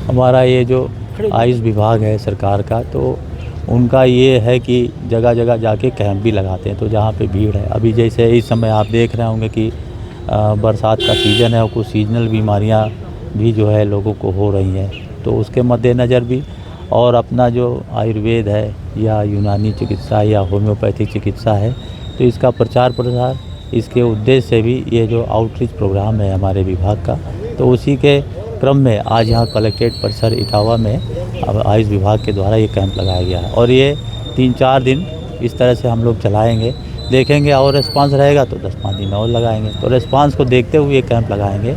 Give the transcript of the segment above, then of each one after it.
हमारा ये जो आयुष विभाग है सरकार का, तो उनका ये है कि जगह जगह जाके कैंप भी लगाते हैं। तो जहाँ पे भीड़ है, अभी जैसे इस समय आप देख रहे होंगे कि बरसात का सीज़न है और कुछ सीजनल बीमारियाँ भी जो है लोगों को हो रही हैं, तो उसके मद्देनज़र भी और अपना जो आयुर्वेद है या यूनानी चिकित्सा या होम्योपैथिक चिकित्सा है, तो इसका प्रचार प्रसार, इसके उद्देश्य से भी ये जो आउटरीच प्रोग्राम है हमारे विभाग का, तो उसी के क्रम में आज यहाँ कलेक्ट्रेट परिसर इटावा में आयुष विभाग के द्वारा ये कैंप लगाया गया है। और ये 3-4 दिन इस तरह से हम लोग चलाएँगे, देखेंगे और रिस्पांस रहेगा तो 10-5 दिन और लगाएंगे। तो रिस्पांस को देखते हुए ये कैंप लगाएंगे।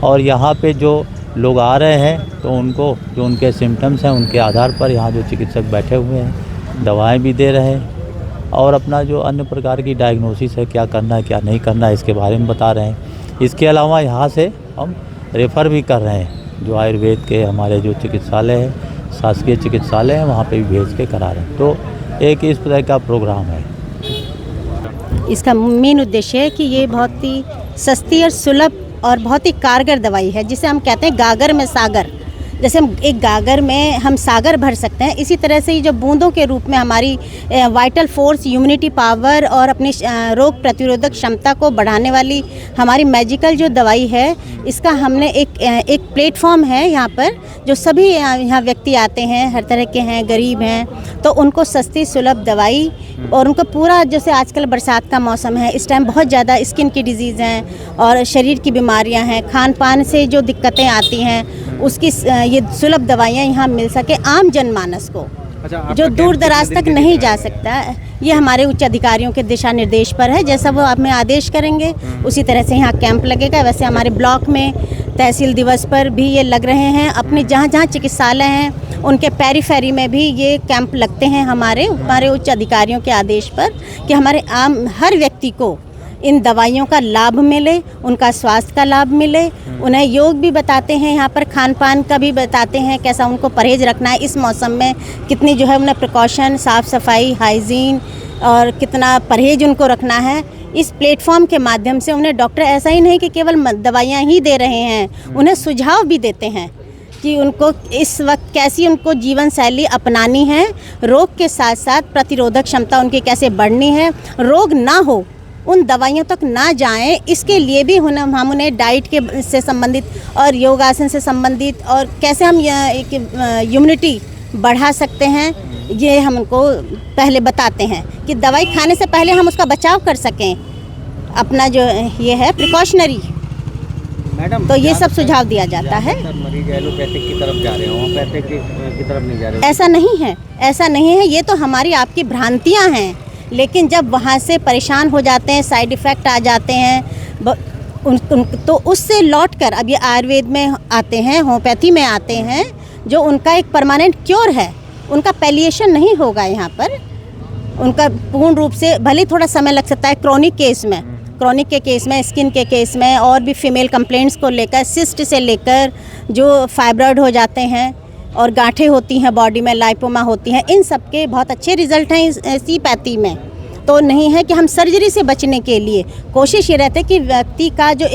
और यहाँ पे जो लोग आ रहे हैं तो उनको जो उनके सिम्टम्स हैं उनके आधार पर यहाँ जो चिकित्सक बैठे हुए हैं दवाएं भी दे रहे हैं और अपना जो अन्य प्रकार की डायग्नोसिस है, क्या करना है क्या नहीं करना है, इसके बारे में बता रहे हैं। इसके अलावा यहाँ से हम रेफ़र भी कर रहे हैं, जो आयुर्वेद के हमारे जो चिकित्सालय है, शासकीय चिकित्सालय है, वहाँ पे भी भेज के करा रहे हैं। तो एक इस तरह का प्रोग्राम है। इसका मेन उद्देश्य है कि ये बहुत ही सस्ती और सुलभ और बहुत ही कारगर दवाई है, जिसे हम कहते हैं गागर में सागर। जैसे हम एक गागर में हम सागर भर सकते हैं, इसी तरह से ये जो बूंदों के रूप में हमारी वाइटल फोर्स, इम्यूनिटी पावर और अपनी रोग प्रतिरोधक क्षमता को बढ़ाने वाली हमारी मैजिकल जो दवाई है, इसका हमने एक प्लेटफॉर्म है यहाँ पर, जो सभी यहाँ व्यक्ति आते हैं, हर तरह के हैं, गरीब हैं, तो उनको सस्ती सुलभ दवाई और उनको पूरा, जैसे आजकल बरसात का मौसम है, इस टाइम बहुत ज़्यादा स्किन की डिजीज़ हैं और शरीर की बीमारियां हैं, खान पान से जो दिक्कतें आती हैं, उसकी ये सुलभ दवाइयाँ यहाँ मिल सके आम जनमानस को, जो दूर दराज तक नहीं जा सकता। ये हमारे उच्च अधिकारियों के दिशा निर्देश पर है, जैसा वो हमें आदेश करेंगे उसी तरह से यहाँ कैंप लगेगा। वैसे हमारे ब्लॉक में तहसील दिवस पर भी ये लग रहे हैं, अपने जहाँ जहाँ चिकित्सालय हैं उनके पेरीफेरी में भी ये कैंप लगते हैं हमारे उच्च अधिकारियों के आदेश पर, कि हमारे आम हर व्यक्ति को इन दवाइयों का लाभ मिले, उनका स्वास्थ्य का लाभ मिले। उन्हें योग भी बताते हैं यहाँ पर, खान पान का भी बताते हैं, कैसा उनको परहेज रखना है इस मौसम में, कितनी जो है उन्हें प्रिकॉशन, साफ़ सफाई, हाइजीन और कितना परहेज उनको रखना है। इस प्लेटफॉर्म के माध्यम से उन्हें डॉक्टर ऐसा ही नहीं कि केवल दवाइयाँ ही दे रहे हैं, उन्हें सुझाव भी देते हैं कि उनको इस वक्त कैसी उनको जीवन शैली अपनानी है, रोग के साथ साथ प्रतिरोधक क्षमता उनकी कैसे बढ़नी है, रोग ना हो, उन दवाइयों तक ना जाएं, इसके लिए भी हम उन्हें डाइट के से संबंधित और योगासन से संबंधित और कैसे हम इम्यूनिटी बढ़ा सकते हैं, ये हम उनको पहले बताते हैं कि दवाई खाने से पहले हम उसका बचाव कर सकें, अपना जो ये है प्रिकॉशनरी। मैडम, तो ये सब सुझाव दिया जाता है। मरीज एलोपैथिक की तरफ जा रहे हैं, होम्योपैथिक की तरफ नहीं जा रहे? ऐसा नहीं है, ऐसा नहीं है, ये तो हमारी आपकी भ्रांतियाँ हैं। लेकिन जब वहाँ से परेशान हो जाते हैं, साइड इफ़ेक्ट आ जाते हैं, तो उससे लौटकर अब ये आयुर्वेद में आते हैं, होम्योपैथी में आते हैं, जो उनका एक परमानेंट क्योर है, उनका पैलिएशन नहीं होगा यहाँ पर, उनका पूर्ण रूप से, भले थोड़ा समय लग सकता है क्रोनिक के केस में, स्किन के केस में और भी फीमेल कंप्लेंट्स को लेकर, सिस्ट से लेकर जो फाइब्रॉइड हो जाते हैं और गांठें होती हैं बॉडी में, लाइपोमा होती हैं, इन सब के बहुत अच्छे रिजल्ट हैं इस एलोपैथी में। तो नहीं है कि हम सर्जरी से बचने के लिए कोशिश ये रहती है कि व्यक्ति का जो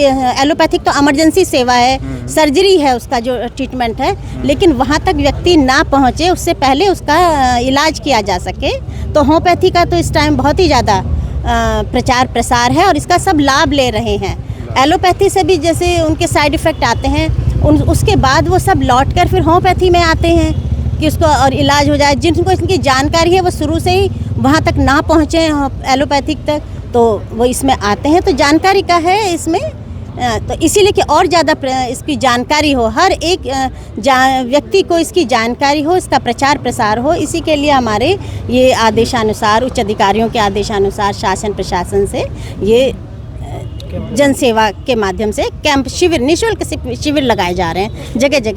एलोपैथिक तो इमरजेंसी सेवा है, सर्जरी है उसका जो ट्रीटमेंट है, लेकिन वहाँ तक व्यक्ति ना पहुँचे उससे पहले उसका इलाज किया जा सके। तो होम्योपैथी का तो इस टाइम बहुत ही ज़्यादा प्रचार प्रसार है और इसका सब लाभ ले रहे हैं। एलोपैथी से भी जैसे उनके साइड इफ़ेक्ट आते हैं, उसके बाद वो सब लौट कर फिर होम्योपैथी में आते हैं कि उसको और इलाज हो जाए। जिनको इनकी जानकारी है वो शुरू से ही वहाँ तक ना पहुँचे एलोपैथिक तक, तो वो इसमें आते हैं। तो जानकारी का है इसमें, तो इसीलिए कि और ज़्यादा इसकी जानकारी हो, हर एक व्यक्ति को इसकी जानकारी हो, इसका प्रचार प्रसार हो, इसी के लिए हमारे ये आदेशानुसार, उच्च अधिकारियों के आदेशानुसार शासन प्रशासन से ये जन सेवा के माध्यम से कैंप, शिविर, निःशुल्क शिविर लगाए जा रहे हैं जगह जगह।